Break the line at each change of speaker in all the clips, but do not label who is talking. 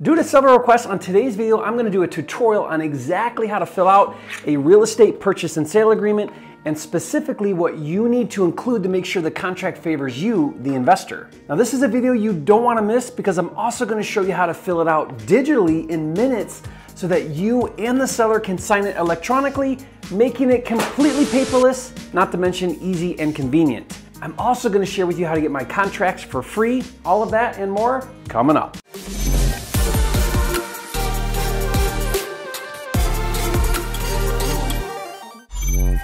Due to several requests on today's video, I'm going to do a tutorial on exactly how to fill out a real estate purchase and sale agreement, and specifically what you need to include to make sure the contract favors you, the investor. Now this is a video you don't want to miss because I'm also going to show you how to fill it out digitally in minutes so that you and the seller can sign it electronically, making it completely paperless, not to mention easy and convenient. I'm also going to share with you how to get my contracts for free. All of that and more coming up.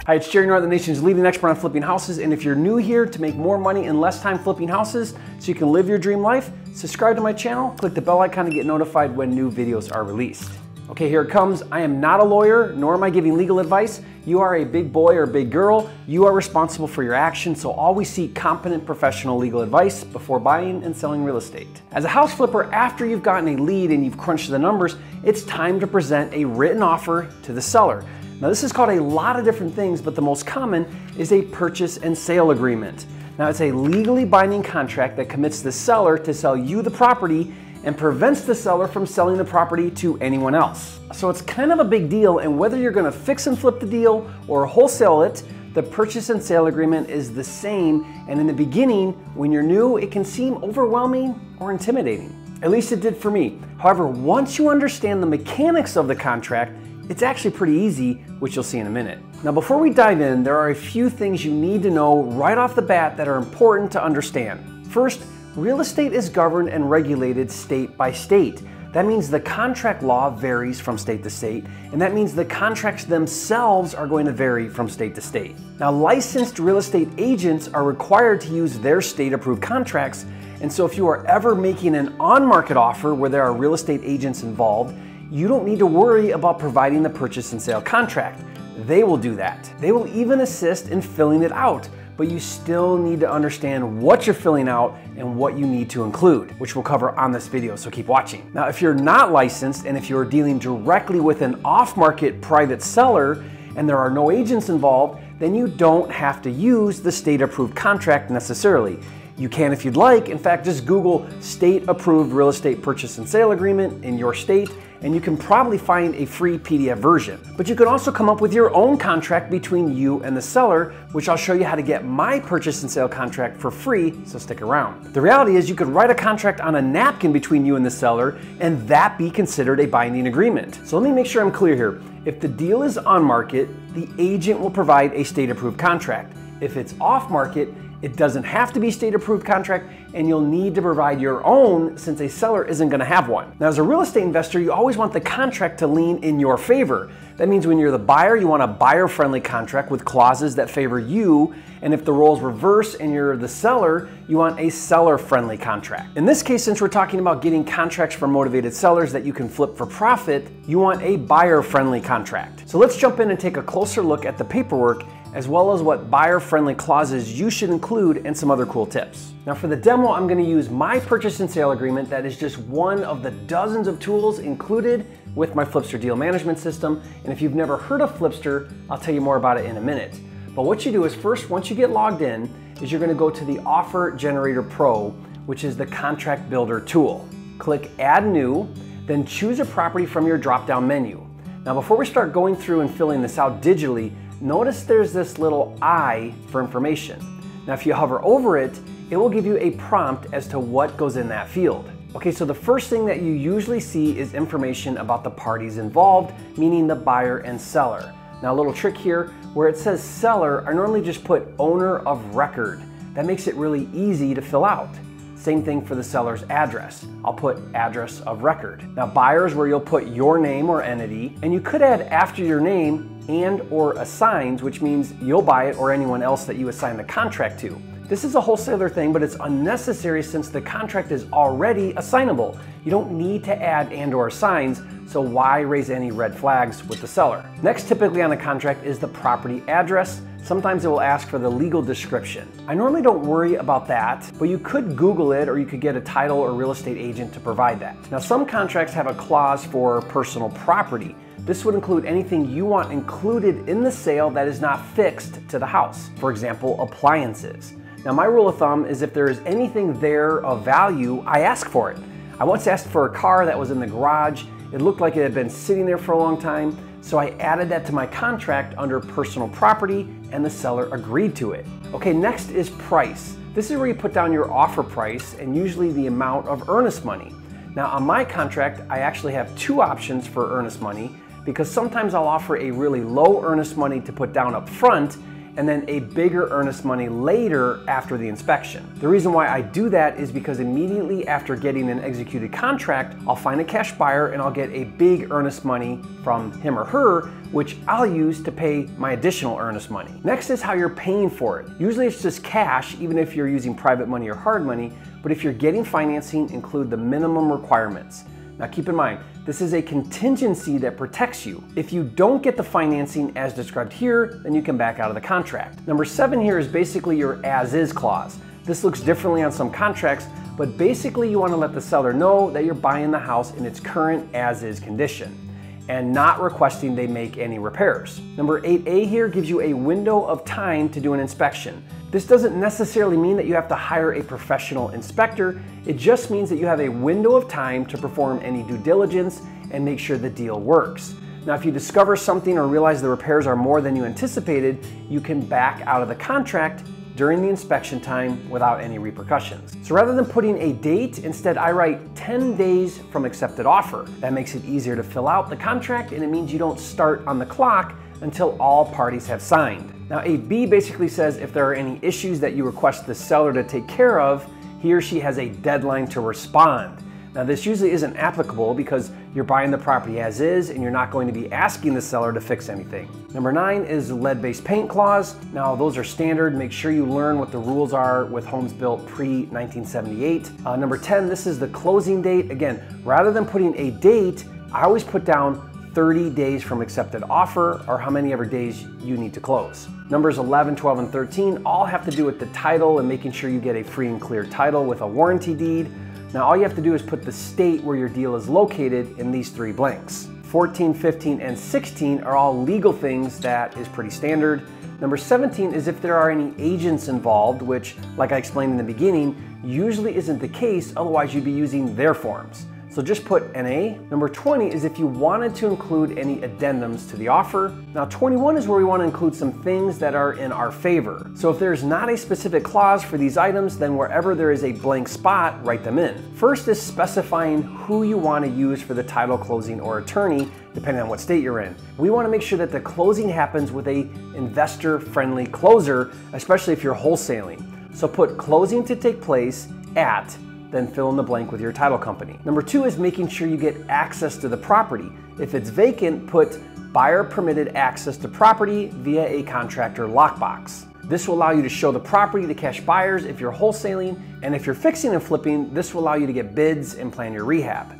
Hi, it's Jerry Norton, the nation's leading expert on flipping houses, and if you're new here to make more money in less time flipping houses so you can live your dream life, subscribe to my channel, click the bell icon to get notified when new videos are released. Okay, here it comes. I am not a lawyer, nor am I giving legal advice. You are a big boy or big girl. You are responsible for your actions, so always seek competent professional legal advice before buying and selling real estate. As a house flipper, after you've gotten a lead and you've crunched the numbers, it's time to present a written offer to the seller. Now this is called a lot of different things, but the most common is a purchase and sale agreement. Now it's a legally binding contract that commits the seller to sell you the property and prevents the seller from selling the property to anyone else. So it's kind of a big deal, and whether you're gonna fix and flip the deal or wholesale it, the purchase and sale agreement is the same, and in the beginning, when you're new, it can seem overwhelming or intimidating. At least it did for me. However, once you understand the mechanics of the contract, it's actually pretty easy, which you'll see in a minute. Now, before we dive in, there are a few things you need to know right off the bat that are important to understand. First, real estate is governed and regulated state by state. That means the contract law varies from state to state, and that means the contracts themselves are going to vary from state to state. Now, licensed real estate agents are required to use their state-approved contracts, and so if you are ever making an on-market offer where there are real estate agents involved, you don't need to worry about providing the purchase and sale contract. They will do that. They will even assist in filling it out, but you still need to understand what you're filling out and what you need to include, which we'll cover on this video, so keep watching. Now, if you're not licensed and if you're dealing directly with an off-market private seller and there are no agents involved, then you don't have to use the state-approved contract necessarily. You can if you'd like. In fact, just Google state-approved real estate purchase and sale agreement in your state, and you can probably find a free PDF version. But you can also come up with your own contract between you and the seller, which I'll show you how to get my purchase and sale contract for free, so stick around. The reality is you could write a contract on a napkin between you and the seller, and that be considered a binding agreement. So let me make sure I'm clear here. If the deal is on market, the agent will provide a state-approved contract. If it's off market, it doesn't have to be state-approved contract, and you'll need to provide your own since a seller isn't going to have one. Now, as a real estate investor, you always want the contract to lean in your favor. That means when you're the buyer, you want a buyer-friendly contract with clauses that favor you, and if the roles reverse and you're the seller, you want a seller-friendly contract. In this case, since we're talking about getting contracts from motivated sellers that you can flip for profit, you want a buyer-friendly contract. So let's jump in and take a closer look at the paperwork, as well as what buyer-friendly clauses you should include and some other cool tips. Now for the demo, I'm going to use my purchase and sale agreement that is just one of the dozens of tools included with my Flipster deal management system. And if you've never heard of Flipster, I'll tell you more about it in a minute. But what you do is first, once you get logged in, is you're going to go to the Offer Generator Pro, which is the contract builder tool. Click Add New, then choose a property from your drop-down menu. Now before we start going through and filling this out digitally, notice there's this little I for information. Now if you hover over it, it will give you a prompt as to what goes in that field. Okay, so the first thing that you usually see is information about the parties involved, meaning the buyer and seller. Now a little trick here, where it says seller, I normally just put owner of record. That makes it really easy to fill out. Same thing for the seller's address. I'll put address of record. Now buyers, where you'll put your name or entity, and you could add after your name and or assigns, which means you'll buy it or anyone else that you assign the contract to. This is a wholesaler thing, but it's unnecessary since the contract is already assignable. You don't need to add and or assigns, so why raise any red flags with the seller? Next, typically on a contract is the property address. Sometimes it will ask for the legal description. I normally don't worry about that, but you could Google it or you could get a title or real estate agent to provide that. Now some contracts have a clause for personal property. This would include anything you want included in the sale that is not fixed to the house. For example, appliances. Now my rule of thumb is if there is anything there of value, I ask for it. I once asked for a car that was in the garage. It looked like it had been sitting there for a long time, so I added that to my contract under personal property, and the seller agreed to it. Okay, next is price. This is where you put down your offer price and usually the amount of earnest money. Now on my contract, I actually have two options for earnest money because sometimes I'll offer a really low earnest money to put down up front and then a bigger earnest money later after the inspection. The reason why I do that is because immediately after getting an executed contract, I'll find a cash buyer and I'll get a big earnest money from him or her, which I'll use to pay my additional earnest money. Next is how you're paying for it. Usually it's just cash, even if you're using private money or hard money, but if you're getting financing, include the minimum requirements. Now keep in mind, this is a contingency that protects you. If you don't get the financing as described here, then you can back out of the contract. Number 7 here is basically your as-is clause. This looks differently on some contracts, but basically you want to let the seller know that you're buying the house in its current as-is condition and not requesting they make any repairs. Number 8A here gives you a window of time to do an inspection. This doesn't necessarily mean that you have to hire a professional inspector. It just means that you have a window of time to perform any due diligence and make sure the deal works. Now, if you discover something or realize the repairs are more than you anticipated, you can back out of the contract during the inspection time without any repercussions. So rather than putting a date, instead I write 10 days from accepted offer. That makes it easier to fill out the contract, and it means you don't start on the clock until all parties have signed. Now 8B basically says if there are any issues that you request the seller to take care of, he or she has a deadline to respond. Now this usually isn't applicable because you're buying the property as is and you're not going to be asking the seller to fix anything. Number 9 is the lead-based paint clause. Now those are standard. Make sure you learn what the rules are with homes built pre-1978. Number 10, this is the closing date. Again, rather than putting a date, I always put down 30 days from accepted offer, or how many ever days you need to close. Numbers 11, 12, and 13 all have to do with the title and making sure you get a free and clear title with a warranty deed. Now all you have to do is put the state where your deal is located in these 3 blanks. 14, 15, and 16 are all legal things that is pretty standard. Number 17 is if there are any agents involved, which, like I explained in the beginning, usually isn't the case, otherwise you'd be using their forms. So just put NA. Number 20 is if you wanted to include any addendums to the offer. Now 21 is where we want to include some things that are in our favor. So if there's not a specific clause for these items, then wherever there is a blank spot, write them in. First is specifying who you want to use for the title, closing, or attorney, depending on what state you're in. We want to make sure that the closing happens with a investor-friendly closer, especially if you're wholesaling. So put closing to take place at, then fill in the blank with your title company. Number 2 is making sure you get access to the property. If it's vacant, put buyer permitted access to property via a contractor lockbox. This will allow you to show the property to cash buyers if you're wholesaling, and if you're fixing and flipping, this will allow you to get bids and plan your rehab.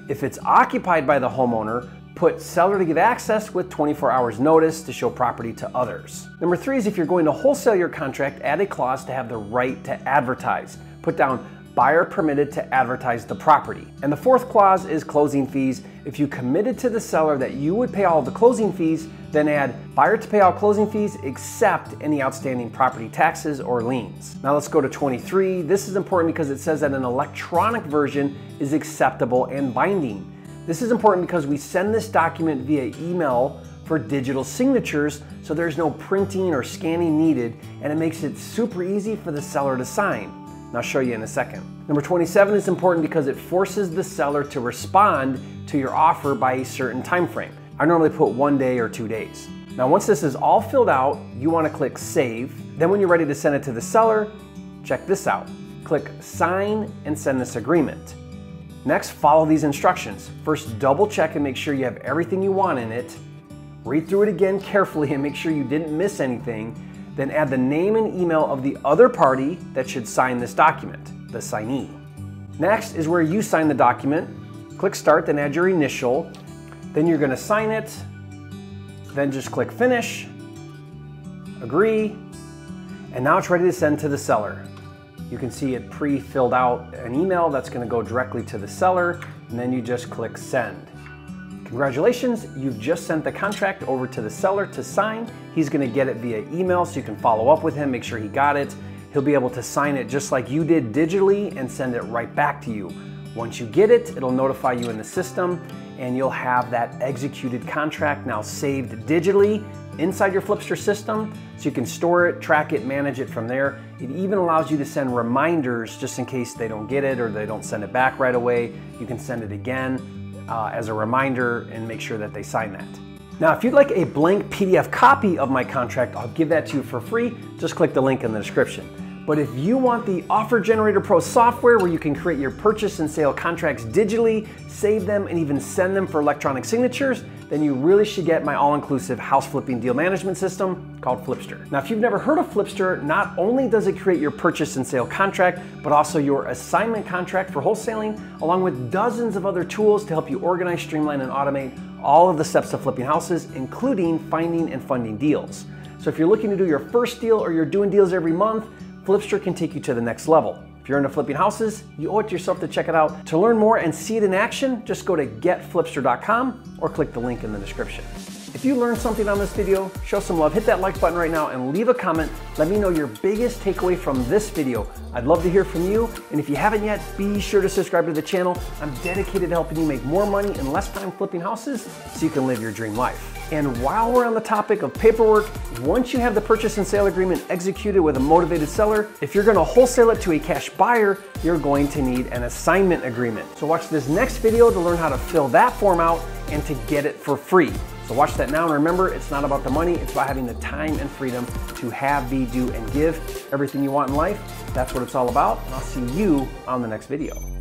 If it's occupied by the homeowner, put seller to give access with 24 hours notice to show property to others. Number 3 is if you're going to wholesale your contract, add a clause to have the right to advertise. Put down buyer permitted to advertise the property. And the 4th clause is closing fees. If you committed to the seller that you would pay all of the closing fees, then add buyer to pay all closing fees except any outstanding property taxes or liens. Now let's go to 23. This is important because it says that an electronic version is acceptable and binding. This is important because we send this document via email for digital signatures, so there's no printing or scanning needed, and it makes it super easy for the seller to sign. I'll show you in a second. Number 27 is important because it forces the seller to respond to your offer by a certain time frame. I normally put 1 day or 2 days. Now once this is all filled out, you want to click Save. Then when you're ready to send it to the seller, check this out. Click Sign and send this agreement. Next, follow these instructions. First, double check and make sure you have everything you want in it. Read through it again carefully and make sure you didn't miss anything. Then add the name and email of the other party that should sign this document, the signee. Next is where you sign the document. Click Start, then add your initial. Then you're going to sign it. Then just click Finish, Agree, and now it's ready to send to the seller. You can see it pre-filled out an email that's going to go directly to the seller, and then you just click Send. Congratulations, you've just sent the contract over to the seller to sign. He's gonna get it via email so you can follow up with him, make sure he got it. He'll be able to sign it just like you did digitally and send it right back to you. Once you get it, it'll notify you in the system and you'll have that executed contract now saved digitally inside your Flipster system, so you can store it, track it, manage it from there. It even allows you to send reminders just in case they don't get it or they don't send it back right away. You can send it again as a reminder and make sure that they sign that. Now, if you'd like a blank PDF copy of my contract, I'll give that to you for free. Just click the link in the description. But if you want the Offer Generator Pro software where you can create your purchase and sale contracts digitally, save them, and even send them for electronic signatures, then you really should get my all-inclusive house flipping deal management system called Flipster. Now, if you've never heard of Flipster, not only does it create your purchase and sale contract, but also your assignment contract for wholesaling, along with dozens of other tools to help you organize, streamline, and automate all of the steps of flipping houses, including finding and funding deals. So if you're looking to do your first deal or you're doing deals every month, Flipster can take you to the next level. If you're into flipping houses, you owe it to yourself to check it out. To learn more and see it in action, just go to getflipster.com or click the link in the description. If you learned something on this video, show some love, hit that like button right now and leave a comment. Let me know your biggest takeaway from this video. I'd love to hear from you. And if you haven't yet, be sure to subscribe to the channel. I'm dedicated to helping you make more money in less time flipping houses so you can live your dream life. And while we're on the topic of paperwork, once you have the purchase and sale agreement executed with a motivated seller, if you're going to wholesale it to a cash buyer, you're going to need an assignment agreement. So watch this next video to learn how to fill that form out and to get it for free. So watch that now, and remember, it's not about the money, it's about having the time and freedom to have, be, do, and give everything you want in life. That's what it's all about, and I'll see you on the next video.